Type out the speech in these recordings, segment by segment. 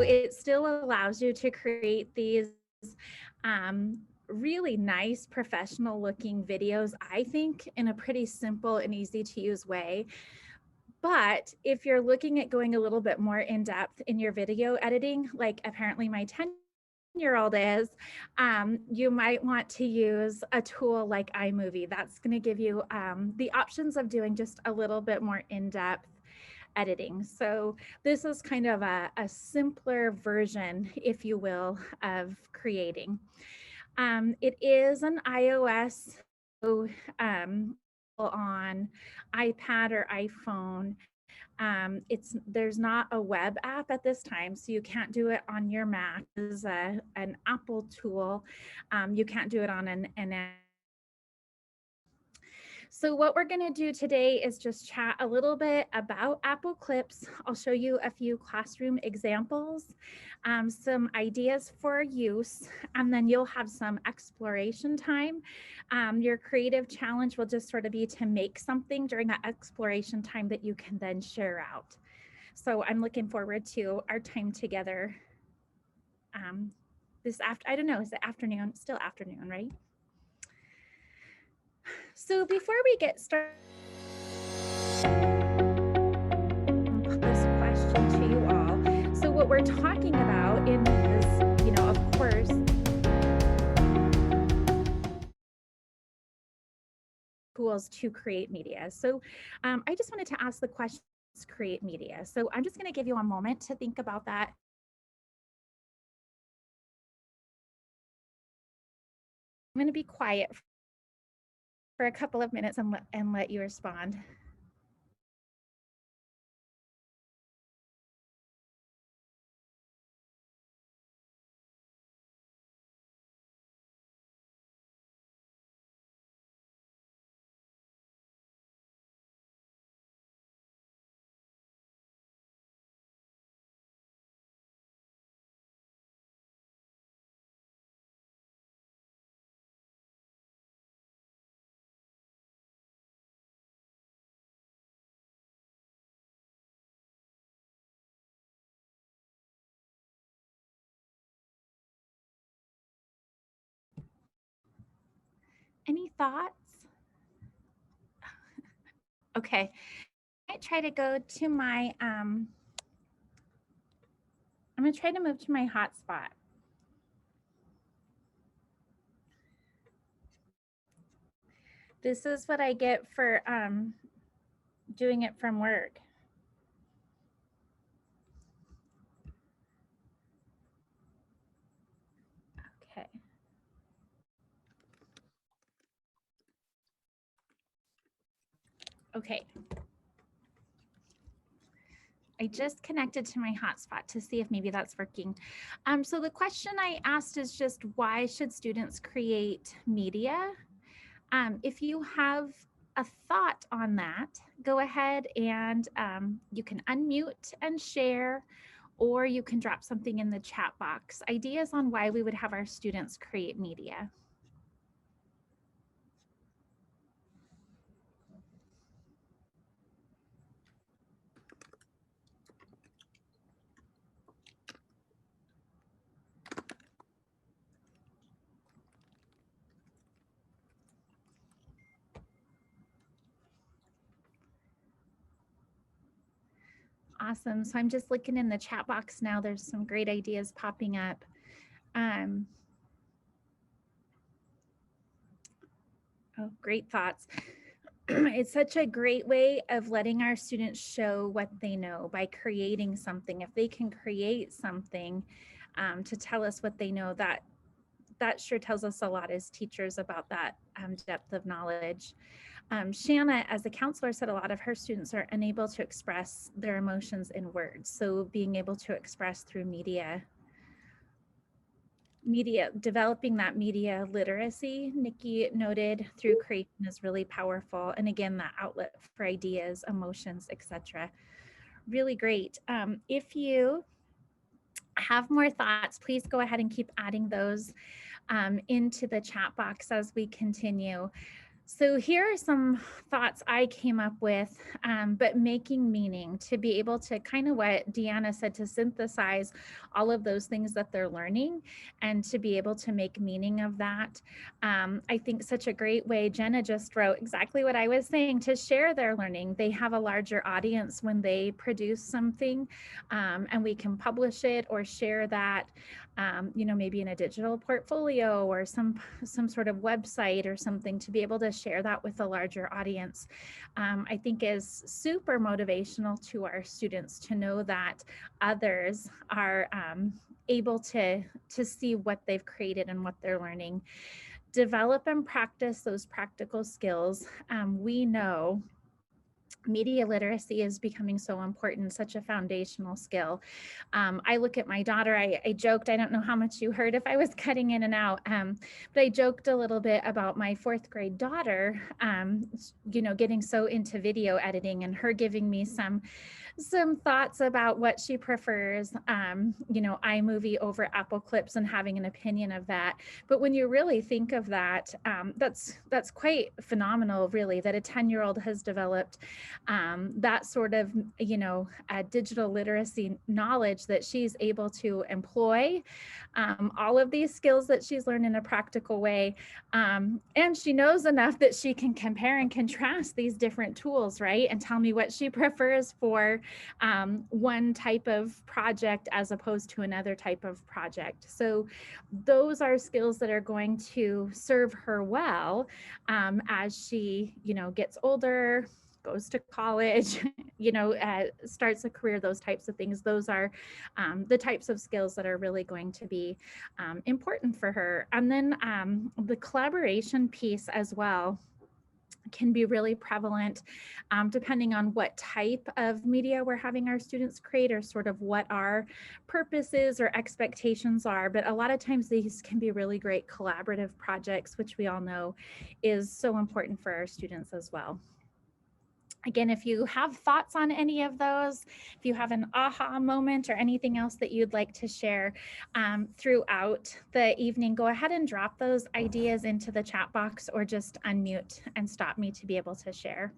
So it still allows you to create these really nice professional looking videos, I think, in a pretty simple and easy to use way. But if you're looking at going a little bit more in depth in your video editing, like apparently my 10-year-old is, you might want to use a tool like Imovie. That's going to give you the options of doing just a little bit more in-depth editing. So this is kind of a simpler version, if you will, of creating. It is an iOS, so, on iPad or iPhone. There's not a web app at this time, so you can't do it on your Mac. This is an Apple tool. You can't do it on an So what we're going to do today is just chat a little bit about Apple Clips. I'll show you a few classroom examples, some ideas for use, and then you'll have some exploration time. Your creative challenge will just sort of be to make something during that exploration time that you can then share out. So I'm looking forward to our time together I don't know, is it afternoon? Still afternoon, right? So before we get started, this question to you all. So what we're talking about in this, of course, tools to create media. So I just wanted to ask the question, create media. So I'm just going to give you a moment to think about that. I'm going to be quiet for a couple of minutes and let you respond. Any thoughts? Okay, I might try to go to my, I'm going to try to move to my hotspot. This is what I get for doing it from work. Okay. Okay. I just connected to my hotspot to see if maybe that's working. So the question I asked is just, why should students create media? If you have a thought on that, go ahead and you can unmute and share, or you can drop something in the chat box. Ideas on why we would have our students create media. Awesome. So I'm just looking in the chat box now. There's some great ideas popping up. Oh, great thoughts. It's such a great way of letting our students show what they know by creating something. If they can create something to tell us what they know, that sure tells us a lot as teachers about that depth of knowledge. Shanna, as a counselor, said a lot of her students are unable to express their emotions in words. So being able to express through media, developing that media literacy, Nikki noted, through creation is really powerful. And again, that outlet for ideas, emotions, etc. Really great. If you have more thoughts, please go ahead and keep adding those into the chat box as we continue. So here are some thoughts I came up with, but making meaning, to be able to kind of what Deanna said, to synthesize all of those things that they're learning and to be able to make meaning of that. I think such a great way, Jenna just wrote exactly what I was saying, to share their learning. They have a larger audience when they produce something, and we can publish it or share that, maybe in a digital portfolio or some sort of website or something, to be able to share that with a larger audience. I think is super motivational to our students to know that others are able to see what they've created and what they're learning. Develop and practice those practical skills. We know media literacy is becoming so important, such a foundational skill. I look at my daughter, I joked, I don't know how much you heard if I was cutting in and out, but I joked a little bit about my 4th grade daughter, getting so into video editing, and her giving me some thoughts about what she prefers, iMovie over Apple Clips, and having an opinion of that. But when you really think of that, that's quite phenomenal, really, that a 10-year-old has developed that sort of, digital literacy knowledge, that she's able to employ all of these skills that she's learned in a practical way. And she knows enough that she can compare and contrast these different tools, right? And tell me what she prefers for one type of project as opposed to another type of project. So those are skills that are going to serve her well as she, gets older, goes to college, starts a career, those types of things. Those are the types of skills that are really going to be important for her. And then the collaboration piece as well can be really prevalent, depending on what type of media we're having our students create, or sort of what our purposes or expectations are. But a lot of times these can be really great collaborative projects, which we all know is so important for our students as well. Again, if you have thoughts on any of those, if you have an aha moment or anything else that you'd like to share throughout the evening, go ahead and drop those ideas into the chat box, or just unmute and stop me to be able to share.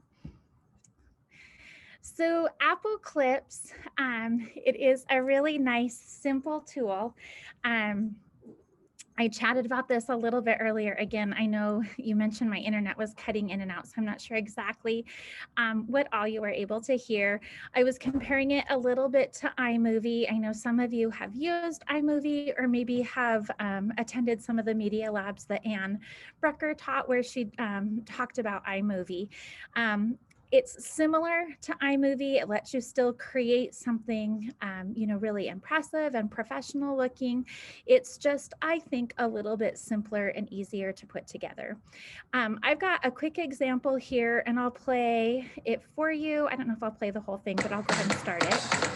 So Apple Clips, it is a really nice, simple tool. I chatted about this a little bit earlier. Again, I know you mentioned my internet was cutting in and out, so I'm not sure exactly what all you were able to hear. I was comparing it a little bit to iMovie. I know some of you have used iMovie, or maybe have attended some of the media labs that Anne Brucker taught, where she talked about iMovie. It's similar to iMovie. It lets you still create something, really impressive and professional looking. It's just, I think, a little bit simpler and easier to put together. I've got a quick example here, and I'll play it for you. I don't know if I'll play the whole thing, but I'll go ahead and start it.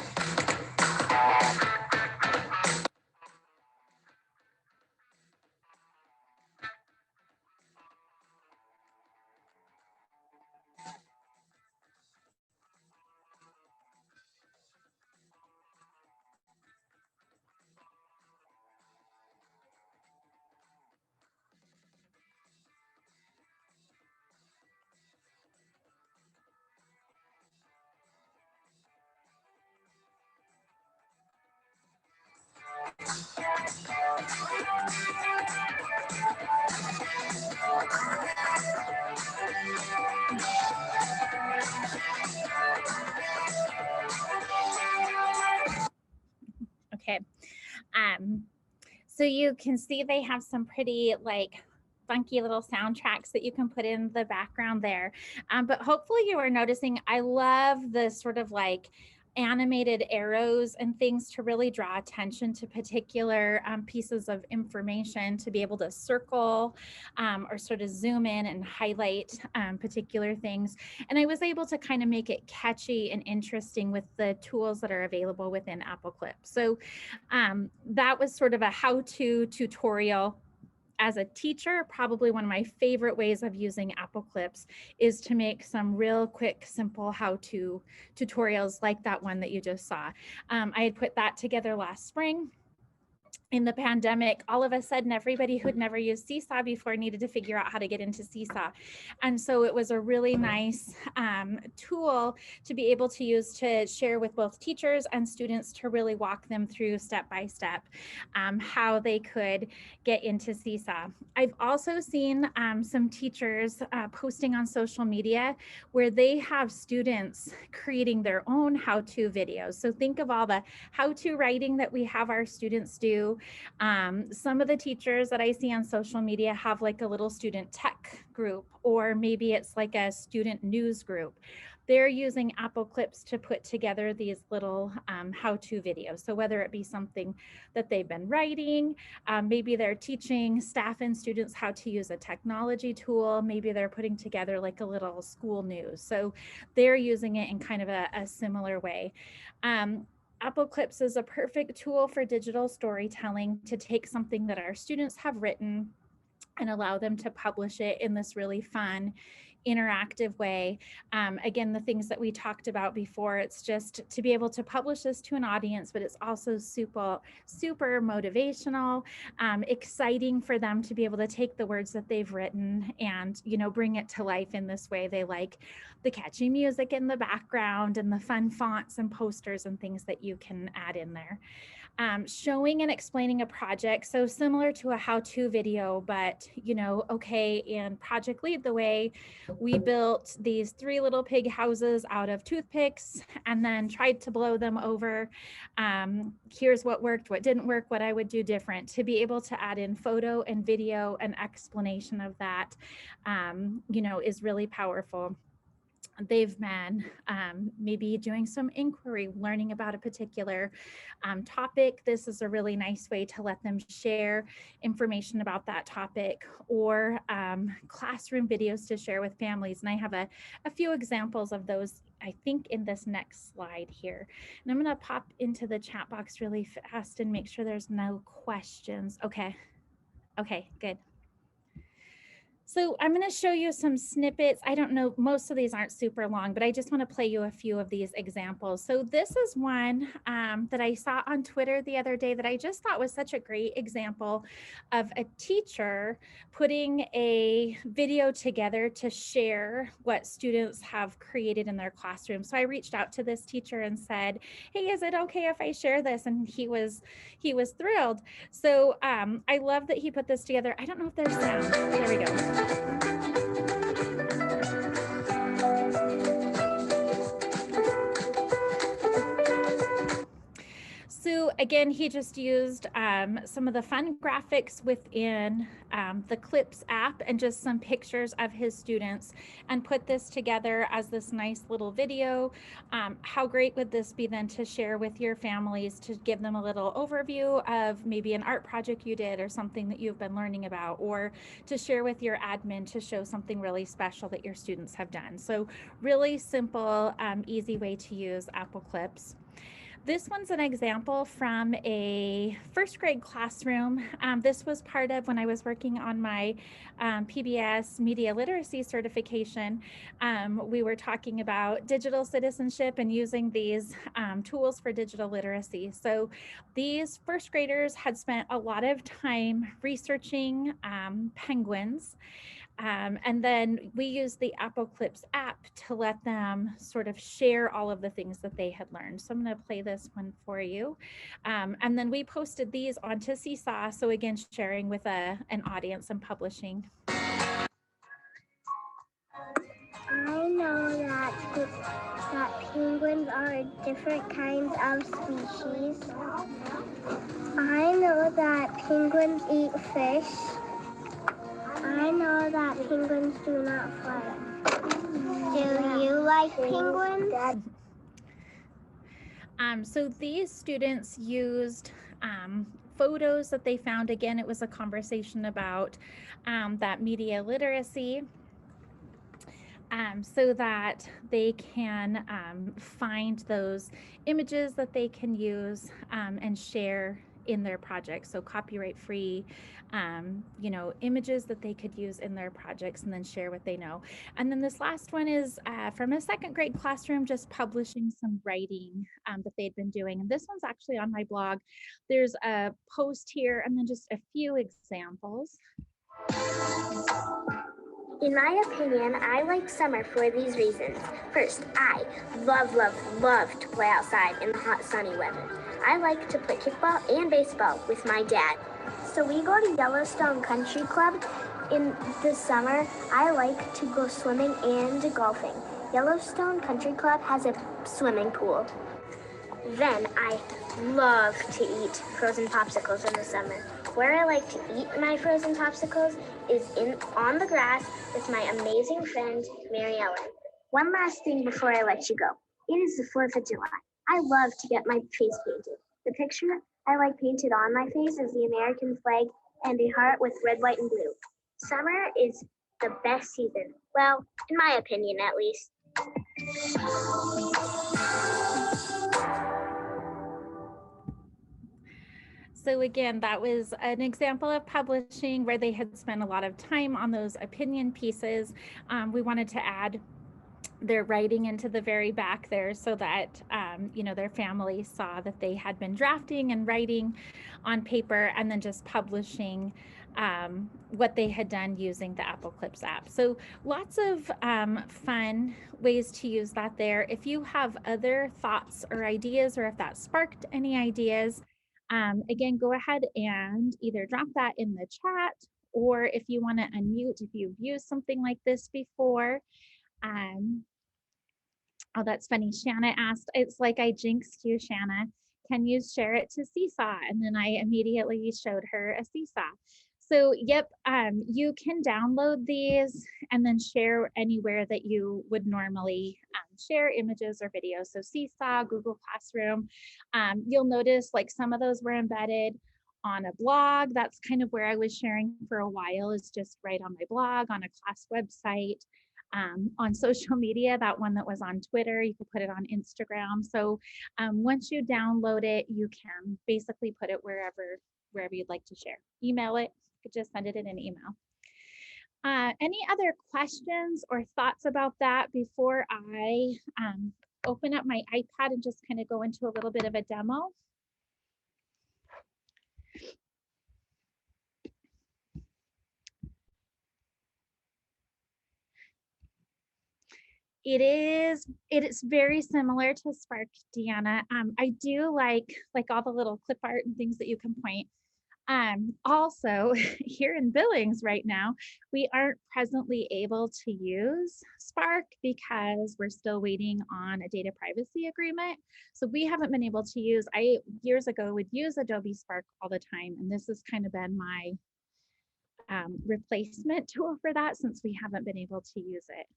Okay. So you can see they have some pretty funky little soundtracks that you can put in the background there. But hopefully you are noticing, I love the sort of animated arrows and things to really draw attention to particular pieces of information, to be able to circle or sort of zoom in and highlight particular things. And I was able to kind of make it catchy and interesting with the tools that are available within Apple Clips. So that was sort of a how-to tutorial. As a teacher, probably one of my favorite ways of using Apple Clips is to make some real quick, simple how-to tutorials like that one that you just saw. I had put that together last spring. in the pandemic, all of a sudden, everybody who'd never used Seesaw before needed to figure out how to get into Seesaw. And so it was a really nice tool to be able to use to share with both teachers and students to really walk them through step by step how they could get into Seesaw. I've also seen some teachers posting on social media where they have students creating their own how-to videos. So think of all the how-to writing that we have our students do. Some of the teachers that I see on social media have like a little student tech group, or maybe it's like a student news group. They're using Apple Clips to put together these little how-to videos. So whether it be something that they've been writing, maybe they're teaching staff and students how to use a technology tool, maybe they're putting together like a little school news. So they're using it in kind of a similar way. Apple Clips is a perfect tool for digital storytelling to take something that our students have written and allow them to publish it in this really fun, interactive way. Again, the things that we talked about before, it's just to be able to publish this to an audience, but it's also super motivational, exciting for them to be able to take the words that they've written and, you know, bring it to life in this way. They like the catchy music in the background and the fun fonts and posters and things that you can add in there. Showing and explaining a project. So similar to a how-to video, but you know, okay, in Project Lead the Way, we built these 3 little pig houses out of toothpicks and then tried to blow them over. Here's what worked, what didn't work, what I would do different. To be able to add in photo and video and explanation of that, you know, is really powerful. They've been maybe doing some inquiry, learning about a particular topic. This is a really nice way to let them share information about that topic, or classroom videos to share with families. And I have a few examples of those, I think, in this next slide here. And I'm going to pop into the chat box really fast and make sure there's no questions. Okay, good. So I'm going to show you some snippets. I don't know, most of these aren't super long, but I just want to play you a few of these examples. So this is one that I saw on Twitter the other day that I just thought was such a great example of a teacher putting a video together to share what students have created in their classroom. So I reached out to this teacher and said, hey, is it okay if I share this? And he was thrilled. So I love that he put this together. I don't know if there's sound. There we go. So again, he just used some of the fun graphics within the Clips app and just some pictures of his students and put this together as this nice little video. How great would this be then to share with your families, to give them a little overview of maybe an art project you did or something that you've been learning about, or to share with your admin to show something really special that your students have done. So really simple, easy way to use Apple Clips. This one's an example from a first grade classroom. This was part of when I was working on my PBS media literacy certification. We were talking about digital citizenship and using these tools for digital literacy. So these first graders had spent a lot of time researching penguins. And then we used the Apple Clips app to let them sort of share all of the things that they had learned. So I'm going to play this one for you. And then we posted these onto Seesaw. So again, sharing with an audience and publishing. I know that penguins are different kinds of species. I know that penguins eat fish. I know that penguins do not fly. Do you like penguins? So these students used photos that they found. Again, it was a conversation about that media literacy, so that they can find those images that they can use and share in their projects. So copyright free, you know, images that they could use in their projects and then share what they know. And then this last one is from a second grade classroom, just publishing some writing that they'd been doing. And this one's actually on my blog. There's a post here and then just a few examples. In my opinion, I like summer for these reasons. First, I love, love, love to play outside in the hot, sunny weather. I like to play kickball and baseball with my dad. So we go to Yellowstone Country Club. In the summer, I like to go swimming and golfing. Yellowstone Country Club has a swimming pool. Then I love to eat frozen popsicles in the summer. Where I like to eat my frozen popsicles is on the grass with my amazing friend, Mary Ellen. One last thing before I let you go. It is the 4th of July. I love to get my face painted. The picture I like painted on my face is the American flag and a heart with red, white, and blue. Summer is the best season. Well, in my opinion, at least. So again, that was an example of publishing where they had spent a lot of time on those opinion pieces. We wanted to add their writing into the very back there so that, you know, their family saw that they had been drafting and writing on paper and then just publishing what they had done using the Apple Clips app. So lots of fun ways to use that there. If you have other thoughts or ideas, or if that sparked any ideas, again, go ahead and either drop that in the chat, or if you want to unmute, if you've used something like this before. Oh, that's funny. Shanna asked, it's like I jinxed you, Shanna. Can you share it to Seesaw? And then I immediately showed her a Seesaw. So, yep, you can download these and then share anywhere that you would normally share images or videos. So Seesaw, Google Classroom. You'll notice like some of those were embedded on a blog. That's kind of where I was sharing for a while, is just right on my blog, on a class website. On social media, that one that was on Twitter, you could put it on Instagram. So once you download it, you can basically put it wherever you'd like to share. Email it, you could just send it in an email. Any other questions or thoughts about that before I open up my iPad and just kind of go into a little bit of a demo? It is very similar to Spark, Deanna. I do like all the little clip art and things that you can point. Also, here in Billings right now, we aren't presently able to use Spark because we're still waiting on a data privacy agreement. So we haven't been able to use, I years ago would use Adobe Spark all the time, and this has kind of been my replacement tool for that since we haven't been able to use it.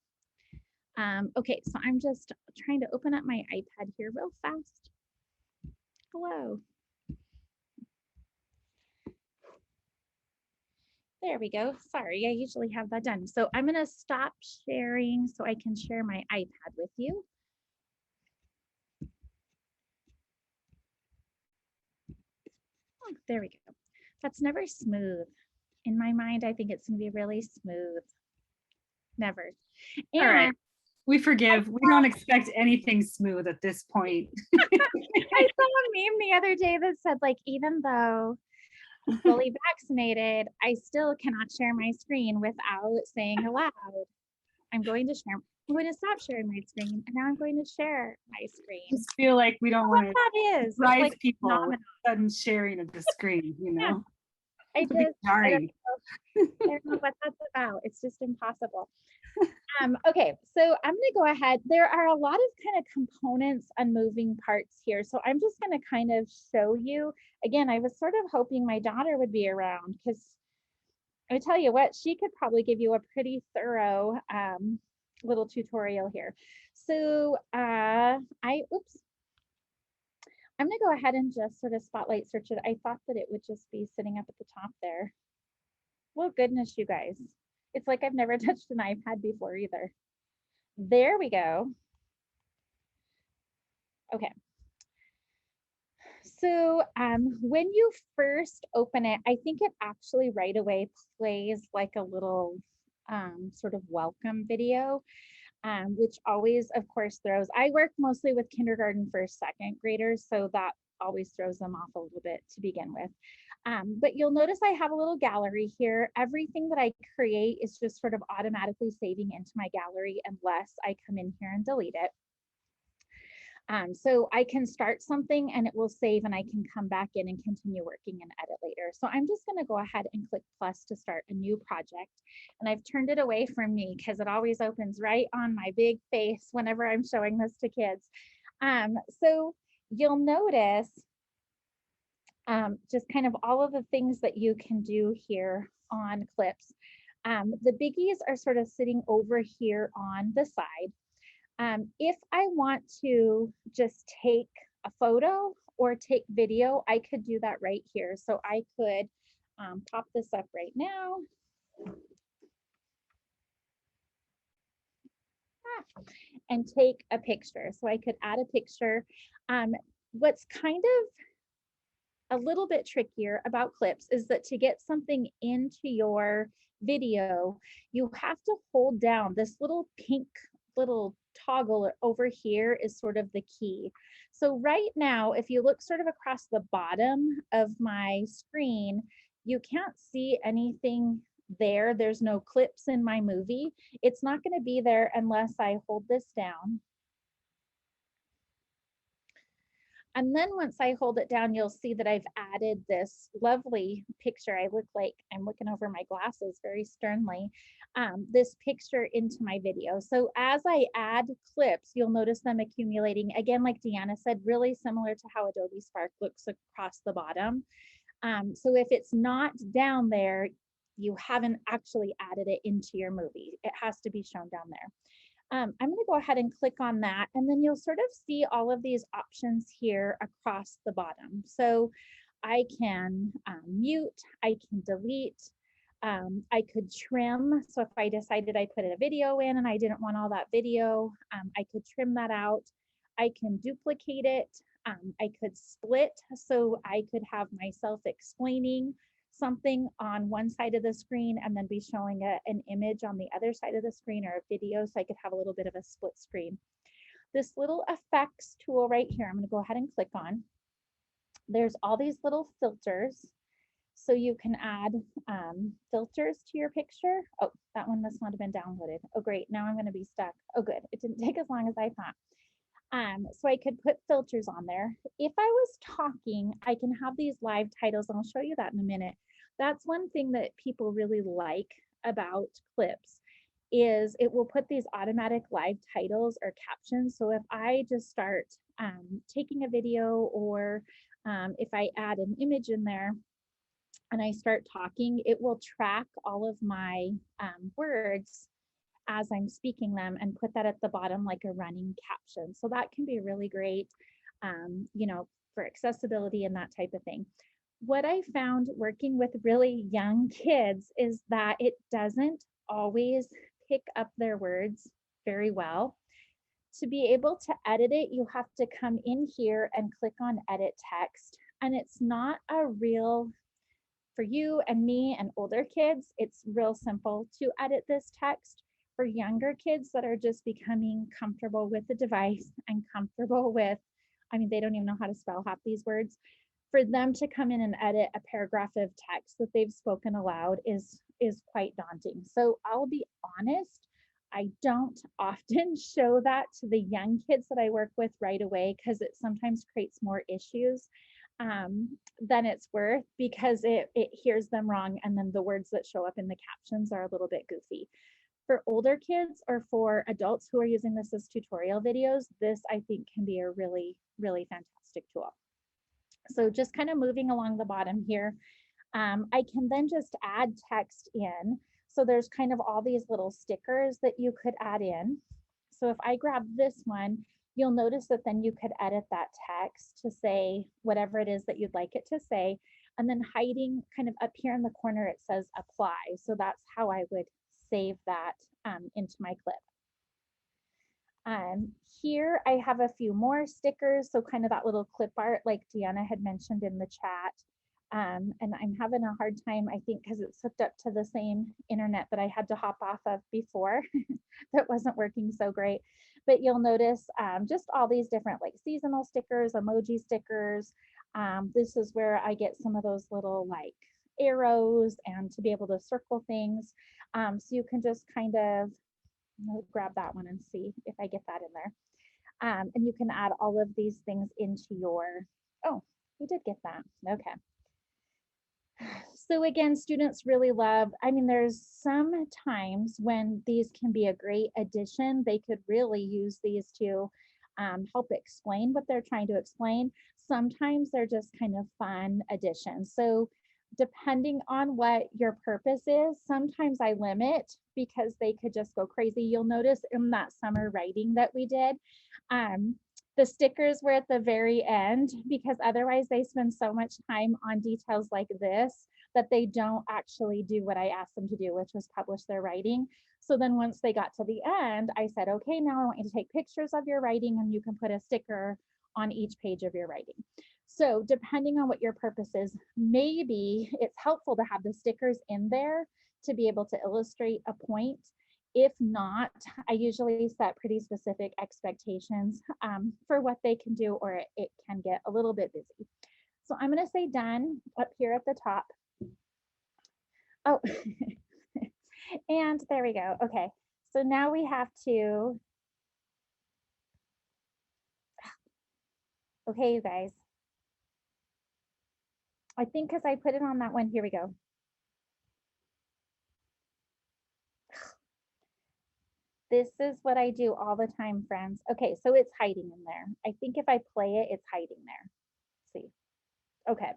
Okay, so I'm just trying to open up my iPad here real fast. Hello. There we go. Sorry, I usually have that done. So I'm going to stop sharing so I can share my iPad with you. Oh, there we go. That's never smooth. In my mind, I think it's going to be really smooth. Never. And all right. We forgive. We don't expect anything smooth at this point. I saw a meme the other day that said, like, even though I'm fully vaccinated, I still cannot share my screen without saying aloud, I'm going to stop sharing my screen, and now I'm going to share my scrring. I just feel like we don't want to that is drive like people with sudden sharing of the screen, you know. Yeah. I don't know what that's about. It's just impossible. Okay, so I'm going to go ahead. There are a lot of kind of components and moving parts here. So I'm just going to kind of show you. Again, I was sort of hoping my daughter would be around, because I tell you what, she could probably give you a pretty thorough little tutorial here. So I'm going to go ahead and just sort of spotlight search it. I thought that it would just be sitting up at the top there. Well, goodness, you guys. It's like I've never touched an iPad before either. There we go. Okay. So when you first open it, I think it actually right away plays like a little sort of welcome video, which always, of course, throws. I work mostly with kindergarten, first, second graders, so that always throws them off a little bit to begin with. But you'll notice I have a little gallery here. Everything that I create is just sort of automatically saving into my gallery unless I come in here and delete it. So I can start something and it will save and I can come back in and continue working and edit later. So I'm just going to go ahead and click plus to start a new project. And I've turned it away from me because it always opens right on my big face whenever I'm showing this to kids. So you'll notice just kind of all of the things that you can do here on clips. The biggies are sort of sitting over here on the side. If I want to just take a photo or take video, I could do that right here. So I could pop this up right now. And take a picture. So I could add a picture. What's kind of a little bit trickier about clips is that to get something into your video, you have to hold down this little pink little toggle over here is sort of the key. So right now, if you look sort of across the bottom of my screen, you can't see anything there. There's no clips in my movie. It's not going to be there unless I hold this down. And then once I hold it down, you'll see that I've added this lovely picture. I look like I'm looking over my glasses very sternly, this picture into my video. So as I add clips, you'll notice them accumulating. Again, like Deanna said, really similar to how Adobe Spark looks across the bottom. So if it's not down there, you haven't actually added it into your movie. It has to be shown down there. I'm going to go ahead and click on that, and then you'll sort of see all of these options here across the bottom. So I can mute, I can delete, I could trim. So if I decided I put a video in and I didn't want all that video, I could trim that out. I can duplicate it. I could split, so I could have myself explaining something on one side of the screen and then be showing an image on the other side of the screen, or a video, so I could have a little bit of a split screen. This little effects tool right here, I'm going to go ahead and click on. There's all these little filters. So you can add filters to your picture. Oh, that one must not have been downloaded. Oh, great. Now I'm going to be stuck. Oh, good. It didn't take as long as I thought. So I could put filters on there. If I was talking, I can have these live titles, and I'll show you that in a minute. That's one thing that people really like about clips, is it will put these automatic live titles or captions. So if I just start taking a video, or if I add an image in there and I start talking, it will track all of my words as I'm speaking them and put that at the bottom like a running caption. So that can be really great, you know, for accessibility and that type of thing. What I found working with really young kids is that it doesn't always pick up their words very well. To be able to edit it, you have to come in here and click on edit text. And it's not a real, for you and me and older kids, it's real simple to edit this text. For younger kids that are just becoming comfortable with the device and comfortable with, I mean, they don't even know how to spell half these words. For them to come in and edit a paragraph of text that they've spoken aloud is quite daunting. So I'll be honest, I don't often show that to the young kids that I work with right away, because it sometimes creates more issues than it's worth, because it hears them wrong, and then the words that show up in the captions are a little bit goofy. For older kids or for adults who are using this as tutorial videos, this I think can be a really, really fantastic tool. So just kind of moving along the bottom here, I can then just add text in. So there's kind of all these little stickers that you could add in. So if I grab this one, you'll notice that then you could edit that text to say whatever it is that you'd like it to say. And then hiding kind of up here in the corner, it says apply. So that's how I would save that into my clip. Here I have a few more stickers, so kind of that little clip art like Deanna had mentioned in the chat. And I'm having a hard time, I think, because it's hooked up to the same internet that I had to hop off of before that wasn't working so great. But you'll notice just all these different like seasonal stickers, emoji stickers. This is where I get some of those little like arrows and to be able to circle things. So you can just kind of grab that one and see if I get that in there. And you can add all of these things into your, oh, we did get that. Okay. So again, students really love, I mean, there's some times when these can be a great addition. They could really use these to help explain what they're trying to explain. Sometimes they're just kind of fun additions. So depending on what your purpose is, sometimes I limit because they could just go crazy. You'll notice in that summer writing that we did, the stickers were at the very end because otherwise they spend so much time on details like this that they don't actually do what I asked them to do, which was publish their writing. So then once they got to the end, I said, okay, now I want you to take pictures of your writing and you can put a sticker on each page of your writing. So depending on what your purpose is, maybe it's helpful to have the stickers in there to be able to illustrate a point. If not, I usually set pretty specific expectations for what they can do, or it can get a little bit busy. So I'm going to say done up here at the top. Oh, and there we go. Okay, so now we have to, okay, you guys. I think because I put it on that one, here we go. This is what I do all the time, friends. Okay, so it's hiding in there. I think if I play it, it's hiding there. Let's see. Okay.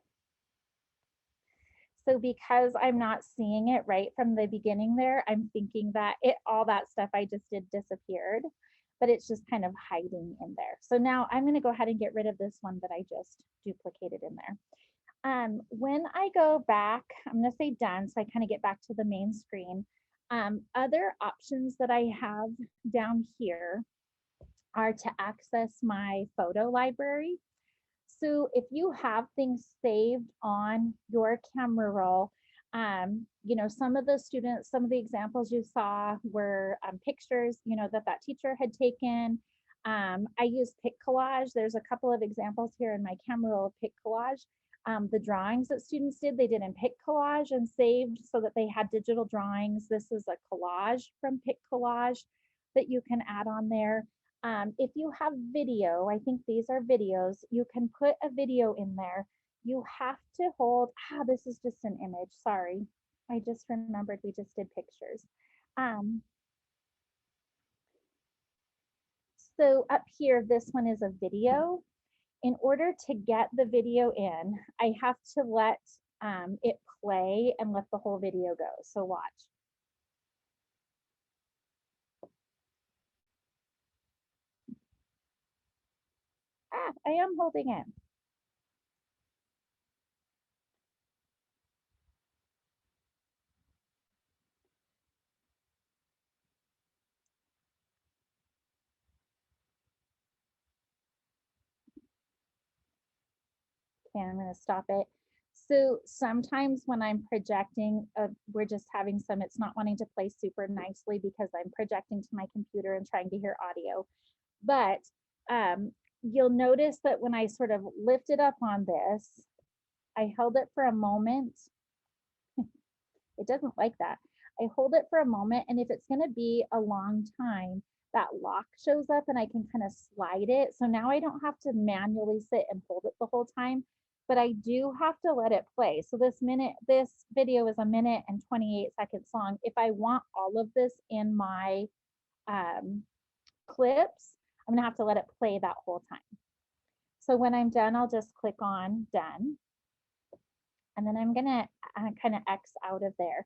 So because I'm not seeing it right from the beginning there, I'm thinking that all that stuff I just did disappeared, but it's just kind of hiding in there. So now I'm going to go ahead and get rid of this one that I just duplicated in there. When I go back, I'm going to say done, so I kind of get back to the main screen. Other options that I have down here are to access my photo library. So if you have things saved on your camera roll, you know, some of the students, some of the examples you saw were pictures, you know, that teacher had taken. I use Pic Collage. There's a couple of examples here in my camera roll of Pic Collage. The drawings that students did, they did in Pic Collage and saved so that they had digital drawings. This is a collage from Pic Collage that you can add on there. If you have video, I think these are videos, you can put a video in there. You have to hold, this is just an image, sorry. I just remembered we just did pictures. So up here, this one is a video. In order to get the video in, I have to let it play and let the whole video go. So watch. I am holding it. Okay, I'm going to stop it. So sometimes when I'm projecting, we're just having some, it's not wanting to play super nicely because I'm projecting to my computer and trying to hear audio. But you'll notice that when I sort of lifted up on this, I held it for a moment. It doesn't like that. I hold it for a moment, and if it's going to be a long time, that lock shows up and I can kind of slide it. So now I don't have to manually sit and hold it the whole time, but I do have to let it play. So this video is 1 minute and 28 seconds long. If I want all of this in my clips, I'm gonna have to let it play that whole time. So when I'm done, I'll just click on done. And then I'm gonna kind of X out of there.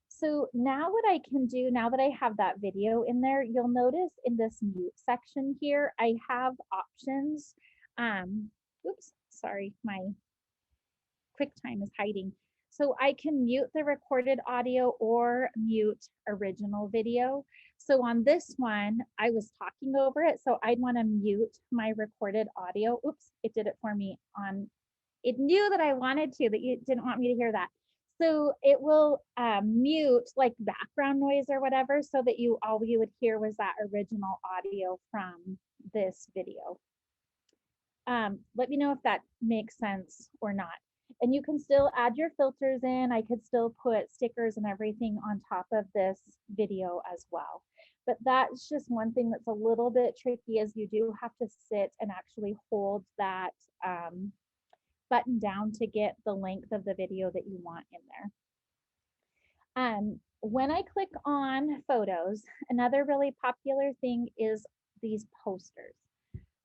So now what I can do, now that I have that video in there, you'll notice in this mute section here, I have options. Oops, sorry, my QuickTime is hiding. So I can mute the recorded audio or mute original video. So on this one, I was talking over it. So I'd want to mute my recorded audio. Oops, it did it for me on, it knew that I wanted to, that you didn't want me to hear that. So it will mute like background noise or whatever, so that all you would hear was that original audio from this video. Let me know if that makes sense or not. And you can still add your filters in. I could still put stickers and everything on top of this video as well. But that's just one thing that's a little bit tricky, is you do have to sit and actually hold that button down to get the length of the video that you want in there. When I click on photos, another really popular thing is these posters.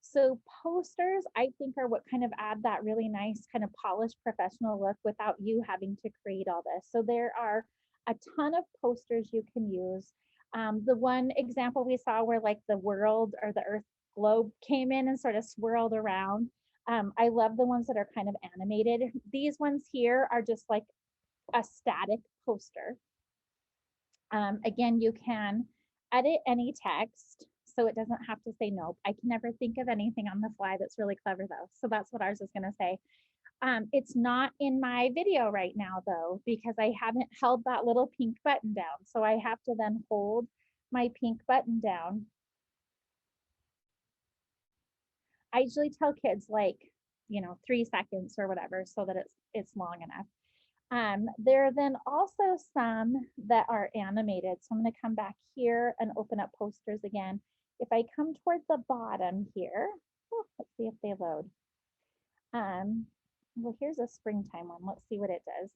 So posters, I think, are what kind of add that really nice kind of polished professional look without you having to create all this. So there are a ton of posters you can use. The one example we saw where like the world or the earth globe came in and sort of swirled around. I love the ones that are kind of animated. These ones here are just like a static poster. Again, you can edit any text, so it doesn't have to say nope. I can never think of anything on the fly that's really clever though. So that's what ours is going to say. It's not in my video right now though, because I haven't held that little pink button down. So I have to then hold my pink button down. I usually tell kids like, 3 seconds or whatever, so that it's long enough. There are then also some that are animated. So I'm going to come back here and open up posters again. If I come toward the bottom here, let's see if they load. Well, here's a springtime one. Let's see what it does.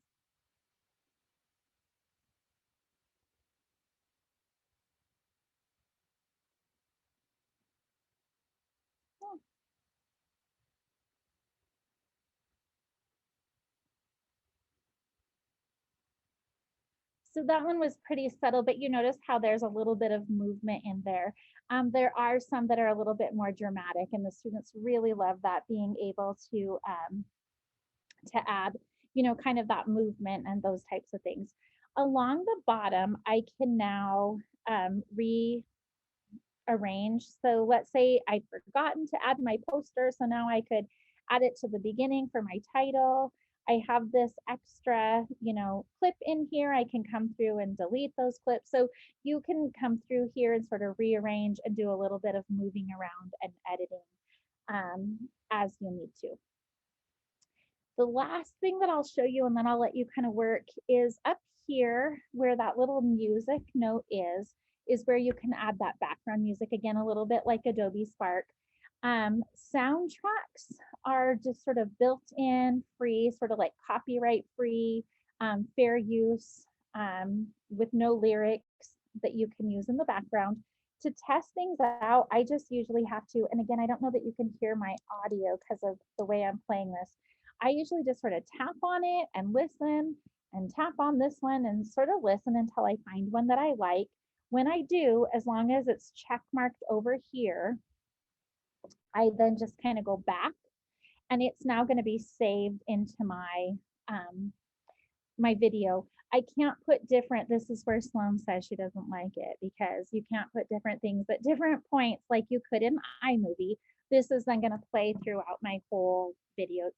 So that one was pretty subtle, but you notice how there's a little bit of movement in there. There are some that are a little bit more dramatic, and the students really love that, being able to add, kind of that movement and those types of things. Along the bottom, I can now rearrange. So let's say I'd forgotten to add my poster, so now I could add it to the beginning for my title. I have this extra, clip in here. I can come through and delete those clips. So you can come through here and sort of rearrange and do a little bit of moving around and editing as you need to. The last thing that I'll show you, and then I'll let you kind of work, is up here where that little music note is where you can add that background music, again, a little bit like Adobe Spark. Soundtracks are just sort of built in, free, sort of like copyright free, fair use, with no lyrics that you can use in the background. To test things out, I just usually have to, and again, I don't know that you can hear my audio because of the way I'm playing this. I usually just sort of tap on it and listen, and tap on this one and sort of listen until I find one that I like. When I do, as long as it's check marked over here, I then just kind of go back, and it's now going to be saved into my my video. I can't put different, this is where Sloan says she doesn't like it, because you can't put different things at different points like you could in iMovie. This is then going to play throughout my whole video.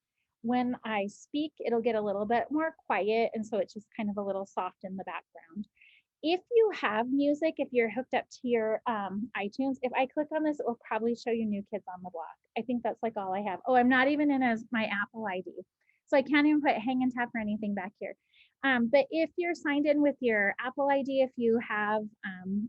When I speak, it'll get a little bit more quiet, and so it's just kind of a little soft in the background. If you have music, if you're hooked up to your iTunes, if I click on this, it will probably show you New Kids on the Block. I think that's like all I have. Oh, I'm not even in as my Apple ID. So I can't even put hang and tap or anything back here. But if you're signed in with your Apple ID, if you have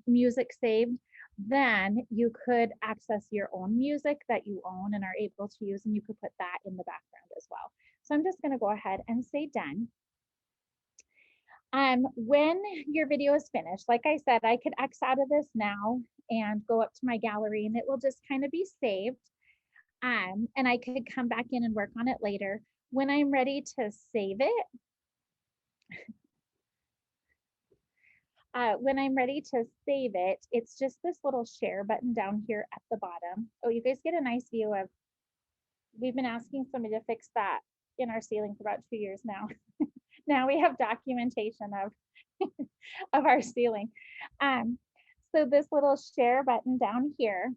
music saved, then you could access your own music that you own and are able to use, and you could put that in the background as well. So I'm just going to go ahead and say done. When your video is finished, like I said, I could X out of this now and go up to my gallery, and it will just kind of be saved. And I could come back in and work on it later. When I'm ready to save it, it's just this little share button down here at the bottom. Oh, you guys get a nice view of, we've been asking somebody to fix that in our ceiling for about 2 years now. Now we have documentation of of our ceiling. So this little share button down here,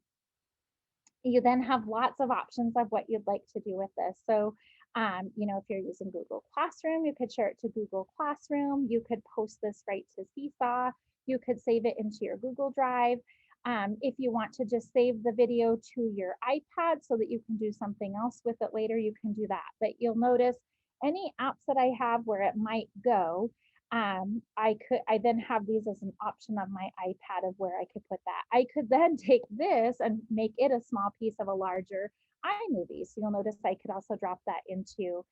you then have lots of options of what you'd like to do with this. So, if you're using Google Classroom, you could share it to Google Classroom. You could post this right to Seesaw. You could save it into your Google Drive. If you want to just save the video to your iPad so that you can do something else with it later, you can do that. But you'll notice any apps that I have where it might go, I then have these as an option on my iPad of where I could put that. I could then take this and make it a small piece of a larger iMovie. So you'll notice I could also drop that into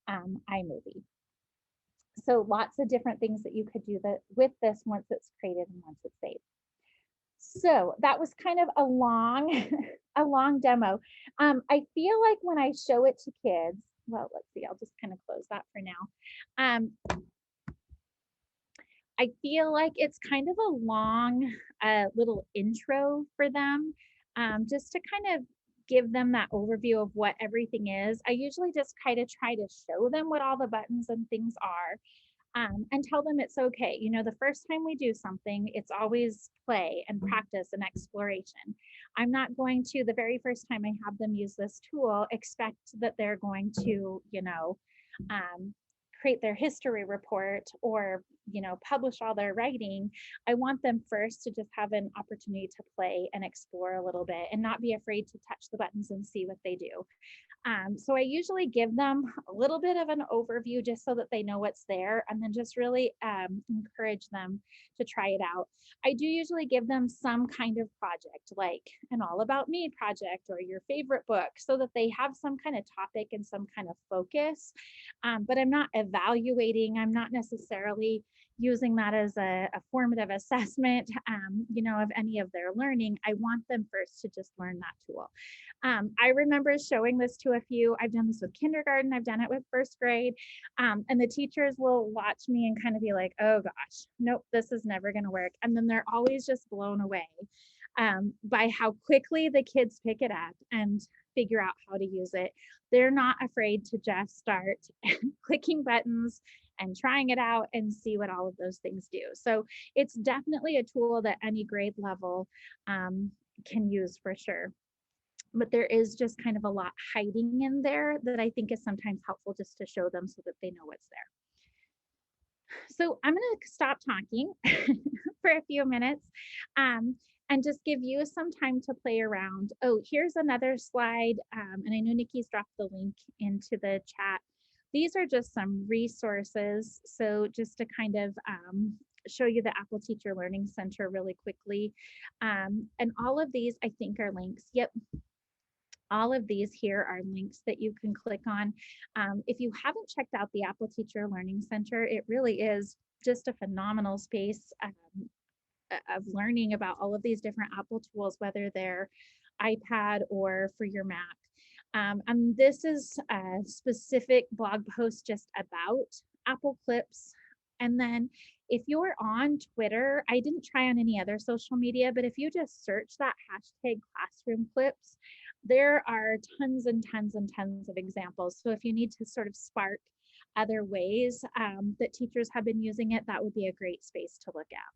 iMovie. So lots of different things that you could do with this once it's created and once it's saved. So that was kind of a long, a long demo. I feel like when I show it to kids, well, let's see, I'll just kind of close that for now. I feel like it's kind of a long little intro for them, just to kind of give them that overview of what everything is. I usually just kind of try to show them what all the buttons and things are. And tell them it's okay. The first time we do something, it's always play and practice and exploration. I'm not going to, the very first time I have them use this tool, expect that they're going to, create their history report or, publish all their writing. I want them first to just have an opportunity to play and explore a little bit and not be afraid to touch the buttons and see what they do. So I usually give them a little bit of an overview just so that they know what's there, and then just really encourage them to try it out. I do usually give them some kind of project, like an All About Me project or your favorite book, so that they have some kind of topic and some kind of focus. But I'm not evaluating, I'm not necessarily using that as a formative assessment, of any of their learning. I want them first to just learn that tool. I remember showing this to a few. I've done this with kindergarten. I've done it with first grade. And the teachers will watch me and kind of be like, oh gosh, nope, this is never going to work. And then they're always just blown away by how quickly the kids pick it up and figure out how to use it. They're not afraid to just start clicking buttons and trying it out and see what all of those things do. So it's definitely a tool that any grade level can use for sure. But there is just kind of a lot hiding in there that I think is sometimes helpful just to show them so that they know what's there. So I'm going to stop talking for a few minutes and just give you some time to play around. Oh, here's another slide. And I know Nikki's dropped the link into the chat. These are just some resources. So just to kind of show you the Apple Teacher Learning Center really quickly. And all of these I think are links. Yep. All of these here are links that you can click on. If you haven't checked out the Apple Teacher Learning Center, it really is just a phenomenal space of learning about all of these different Apple tools, whether they're iPad or for your Mac. And this is a specific blog post just about Apple Clips. And then if you're on Twitter, I didn't try on any other social media, but if you just search that hashtag classroom clips, there are tons and tons and tons of examples. So if you need to sort of spark other ways that teachers have been using it, that would be a great space to look at.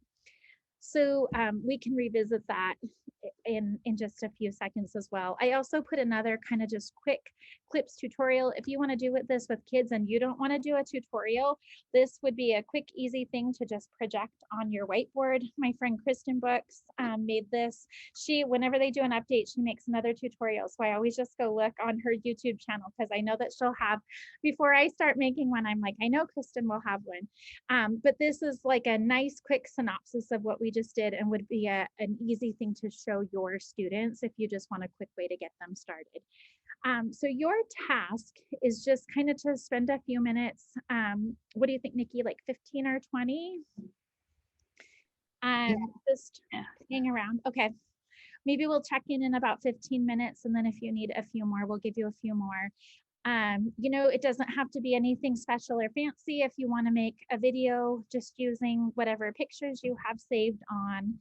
So we can revisit that in just a few seconds as well. I also put another kind of just quick clips tutorial. If you want to do this with kids and you don't want to do a tutorial, this would be a quick, easy thing to just project on your whiteboard. My friend Kristen Books made this. Whenever they do an update, she makes another tutorial. So I always just go look on her YouTube channel because I know that she'll have, before I start making one, I'm like, I know Kristen will have one. But this is like a nice quick synopsis of what we just did and would be an easy thing to show your students if you just want a quick way to get them started. So your task is just kind of to spend a few minutes. What do you think, Nikki, like 15 or 20? Just hang around. Okay. Maybe we'll check in about 15 minutes. And then if you need a few more, we'll give you a few more. It doesn't have to be anything special or fancy. If you want to make a video just using whatever pictures you have saved on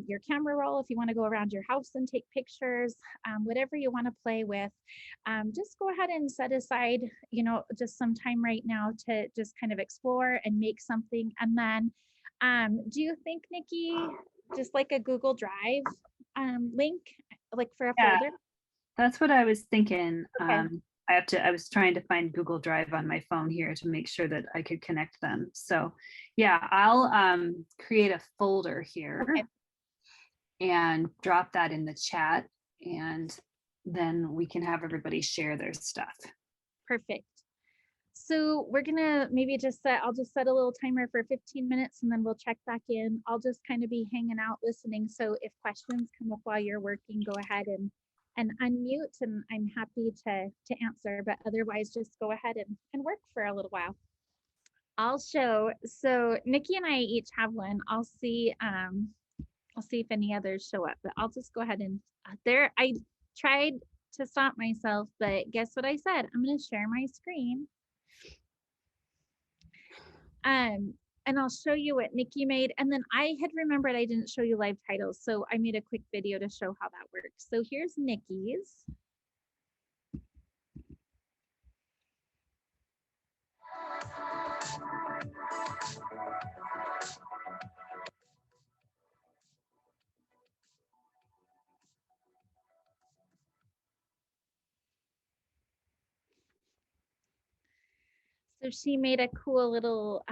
your camera roll, if you want to go around your house and take pictures, whatever you want to play with, just go ahead and set aside, just some time right now to just kind of explore and make something. And then do you think, Nikki, just like a Google Drive link, like for a Yeah, folder? that's what I was thinking. Okay. I was trying to find Google Drive on my phone here to make sure that I could connect them. So yeah, I'll create a folder here Okay. and drop that in the chat, and then we can have everybody share their stuff. Perfect. So we're gonna maybe I'll just set a little timer for 15 minutes and then we'll check back in. I'll just kind of be hanging out listening. So if questions come up while you're working, go ahead and unmute, and I'm happy to answer, but otherwise just go ahead and work for a little while. I'll show, so Nikki and I each have one. I'll see if any others show up, but I'll just go ahead and there, I tried to stop myself, but guess what I said? I'm gonna share my screen. And I'll show you what Nikki made. And then I had remembered I didn't show you live titles, so I made a quick video to show how that works. So here's Nikki's. So she made a cool little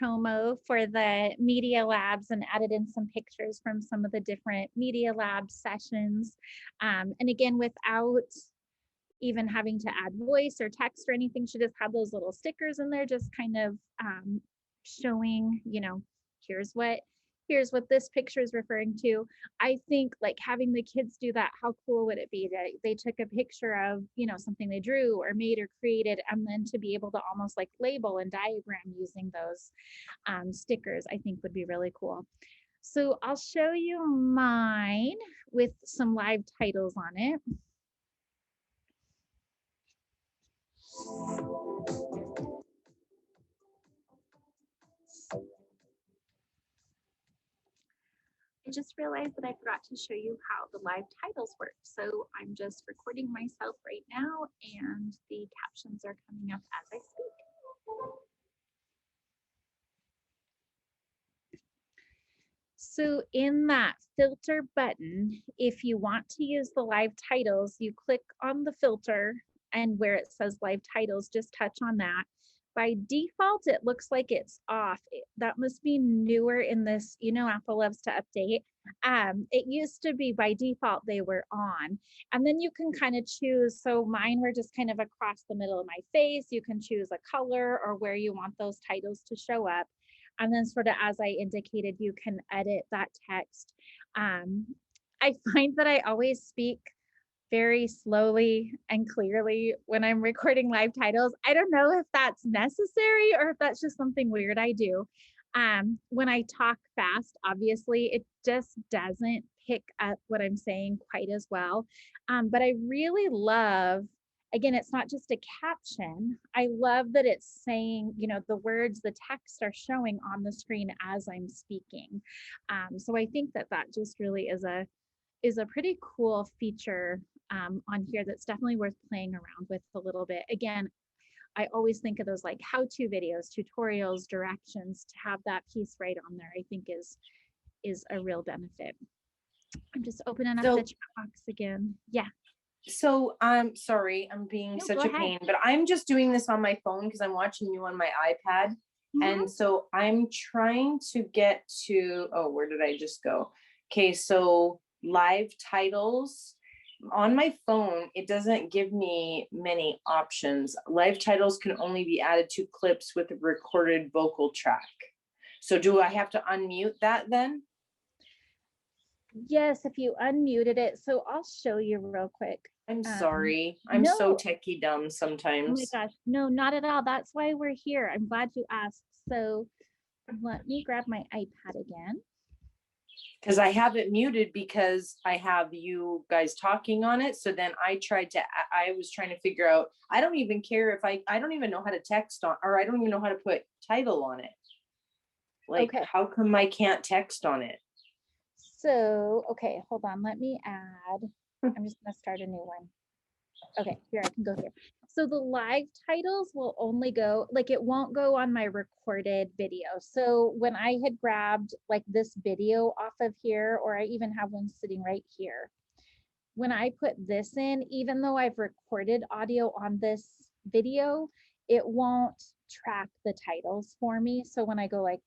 promo for the Media Labs and added in some pictures from some of the different Media Lab sessions. And again, without even having to add voice or text or anything, she just had those little stickers in there, just kind of showing, here's what this picture is referring to. I think like having the kids do that, how cool would it be that they took a picture of, something they drew or made or created, and then to be able to almost like label and diagram using those stickers, I think would be really cool. So I'll show you mine with some live titles on it. I just realized that I forgot to show you how the live titles work. So I'm just recording myself right now and the captions are coming up as I speak. So in that filter button, if you want to use the live titles, you click on the filter, and where it says live titles, just touch on that. By default, it looks like it's off. That must be newer in this, Apple loves to update. It used to be by default, they were on. And then you can kind of choose, so mine were just kind of across the middle of my face. You can choose a color or where you want those titles to show up. And then sort of as I indicated, you can edit that text. I find that I always speak very slowly and clearly when I'm recording live titles. I don't know if that's necessary or if that's just something weird I do. When I talk fast, obviously, it just doesn't pick up what I'm saying quite as well. But I really love, again, it's not just a caption. I love that it's saying, the words, the text are showing on the screen as I'm speaking. So I think that just really is a pretty cool feature on here that's definitely worth playing around with a little bit. Again, I always think of those like how-to videos, tutorials, directions. To have that piece right on there, I think is a real benefit. I'm just opening up the chat box again. Yeah. So I'm sorry, I'm being such a pain, but I'm just doing this on my phone because I'm watching you on my iPad. Mm-hmm. And so I'm trying to get to, where did I just go? Okay, so live titles. On my phone, it doesn't give me many options. Live titles can only be added to clips with a recorded vocal track. So do I have to unmute that then? Yes, if you unmuted it. So I'll show you real quick. I'm sorry. I'm so techie dumb sometimes. Oh my gosh. No, not at all. That's why we're here. I'm glad you asked. So let me grab my iPad again. Because I have it muted because I have you guys talking on it. So then I was trying to figure out, I don't even care if I don't even know how to text on, or I don't even know how to put title on it. Like, okay. How come I can't text on it? So, okay, hold on. Let me add, I'm just going to start a new one. Okay, here, I can go here. So the live titles will only go, like it won't go on my recorded video. So when I had grabbed like this video off of here, or I even have one sitting right here, when I put this in, even though I've recorded audio on this video, it won't track the titles for me. So when I go like,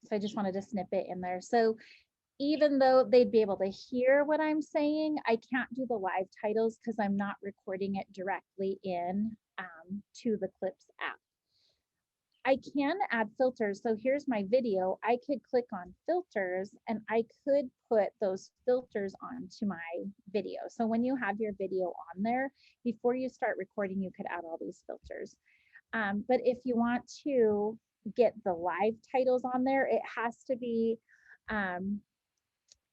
so I just wanted to snip it in there. So even though they'd be able to hear what I'm saying, I can't do the live titles because I'm not recording it directly in to the Clips app. I can add filters. So here's my video. I could click on filters and I could put those filters onto my video. So when you have your video on there, before you start recording, you could add all these filters. But if you want to get the live titles on there, it has to be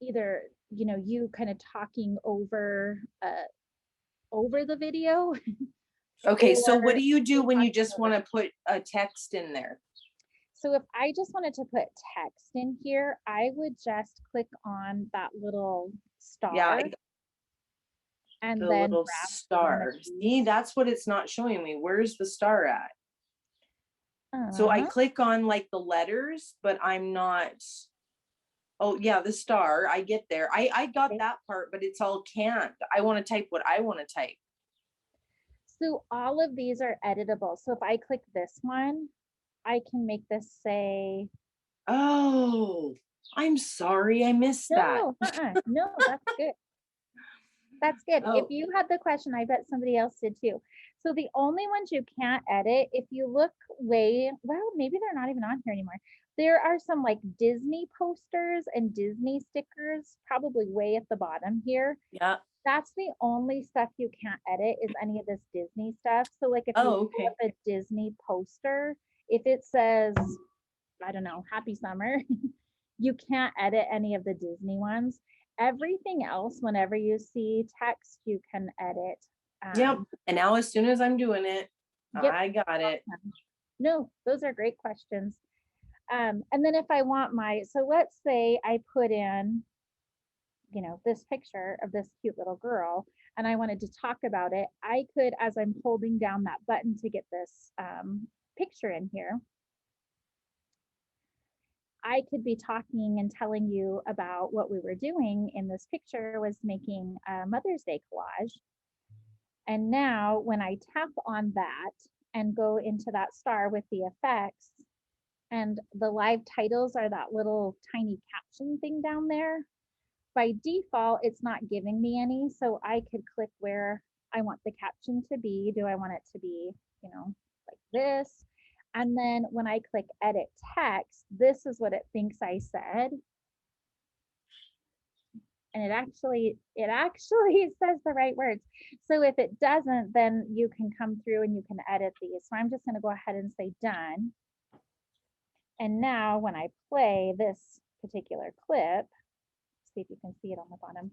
either, you know, you kind of talking over the video. Okay, so what do you do when you just want to put a text in there? So if I just wanted to put text in here, I would just click on that little star. Yeah, and the then little star. See, that's what it's not showing me. Where's the star at? So I click on like the letters, but I'm not. Oh yeah, the star. I get there. I got that part, but it's all can't. I want to type what I want to type. So all of these are editable. So if I click this one, I can make this say. Oh, I'm sorry, I missed that. No, that's good. That's good. Oh. If you had the question, I bet somebody else did too. So the only ones you can't edit, if you look well, maybe they're not even on here anymore. There are some like Disney posters and Disney stickers, probably way at the bottom here. Yeah. That's the only stuff you can't edit is any of this Disney stuff. So like if you pull up a Disney poster, if it says, I don't know, Happy Summer, you can't edit any of the Disney ones. Everything else, whenever you see text, you can edit. Yep. And now as soon as I'm doing it, yep. I got it. No, those are great questions. And then if I want so let's say I put in, you know, this picture of this cute little girl, and I wanted to talk about it. I could, as I'm holding down that button to get this picture in here, I could be talking and telling you about what we were doing in this picture was making a Mother's Day collage. And now when I tap on that and go into that star with the effects, and the live titles are that little tiny caption thing down there, by default, it's not giving me any. So I could click where I want the caption to be. Do I want it to be, you know, like this? And then when I click edit text, this is what it thinks I said. And it actually says the right words. So if it doesn't, then you can come through and you can edit these. So I'm just going to go ahead and say done. And now when I play this particular clip, see if you can see it on the bottom.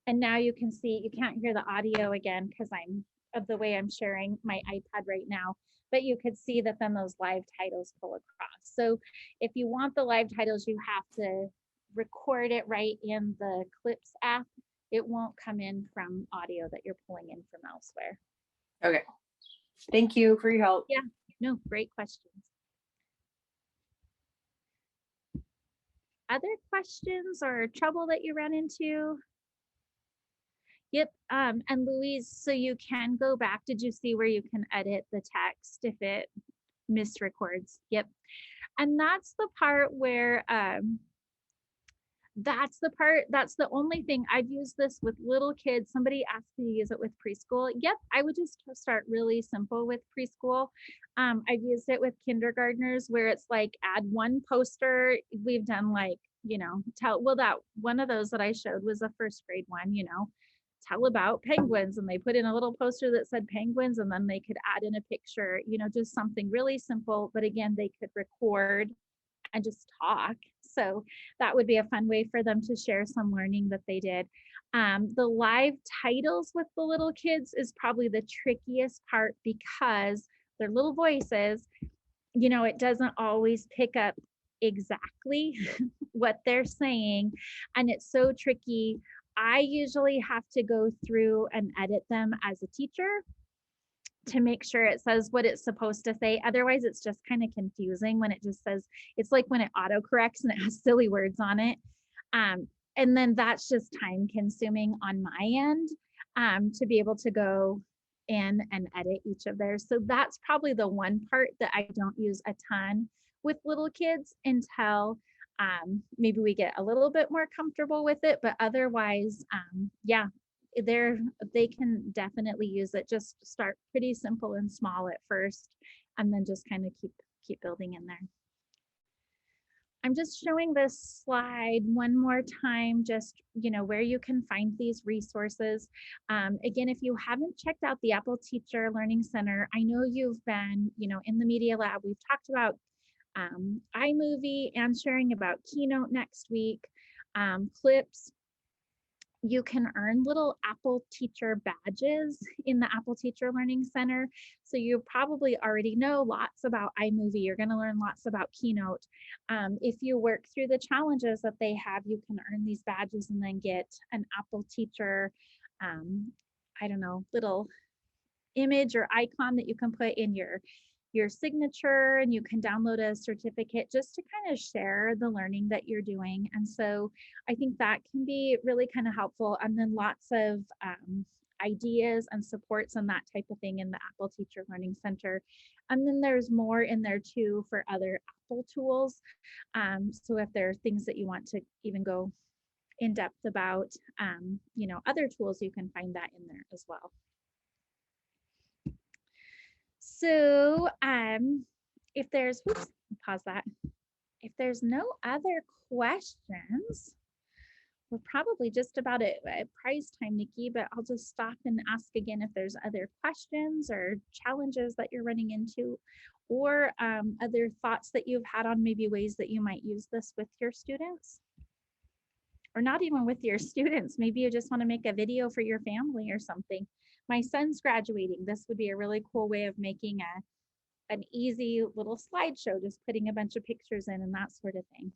And now you can see, you can't hear the audio again because I'm of the way I'm sharing my iPad right now, but you could see that then those live titles pull across. So if you want the live titles, you have to record it right in the Clips app. It won't come in from audio that you're pulling in from elsewhere. Okay. Thank you for your help. Yeah, no, great questions. Other questions or trouble that you ran into? Yep, and Louise, so you can go back. Did you see where you can edit the text if it misrecords? Yep. And that's the part where, that's the only thing. I've used this with little kids. Somebody asked me to use it with preschool. Yep, I would just start really simple with preschool. I've used it with kindergartners where it's like add one poster. We've done like, you know, that one of those that I showed was a first grade one, you know, tell about penguins, and they put in a little poster that said penguins, and then they could add in a picture, you know, just something really simple, but again, they could record and just talk. So that would be a fun way for them to share some learning that they did. The live titles with the little kids is probably the trickiest part because their little voices, you know, it doesn't always pick up exactly what they're saying. And it's so tricky. I usually have to go through and edit them as a teacher to make sure it says what it's supposed to say. Otherwise, it's just kind of confusing when it just says, it's like when it autocorrects and it has silly words on it. And then that's just time consuming on my end to be able to go in and edit each of theirs. So that's probably the one part that I don't use a ton with little kids until maybe we get a little bit more comfortable with it. But otherwise, yeah, they can definitely use it. Just start pretty simple and small at first, and then just kind of keep building in there. I'm just showing this slide one more time, just, you know, where you can find these resources. Again, if you haven't checked out the Apple Teacher Learning Center, I know you've been, you know, in the Media Lab. We've talked about Imovie and sharing about Keynote next week, clips. You can earn little Apple Teacher badges in the Apple Teacher Learning Center. So you probably already know lots about iMovie. You're going to learn lots about Keynote. If you work through the challenges that they have, you can earn these badges and then get an Apple Teacher, I don't know, little image or icon that you can put in your signature, and you can download a certificate just to kind of share the learning that you're doing. And so I think that can be really kind of helpful. And then lots of ideas and supports and that type of thing in the Apple Teacher Learning Center. And then there's more in there too for other Apple tools. So if there are things that you want to even go in depth about, you know, other tools, you can find that in there as well. So if there's, whoops, pause that. If there's no other questions, we're probably just about at prize time, Nikki, but I'll just stop and ask again if there's other questions or challenges that you're running into, or other thoughts that you've had on maybe ways that you might use this with your students. Or not even with your students. Maybe you just want to make a video for your family or something. My son's graduating. This would be a really cool way of making an easy little slideshow, just putting a bunch of pictures in and that sort of thing.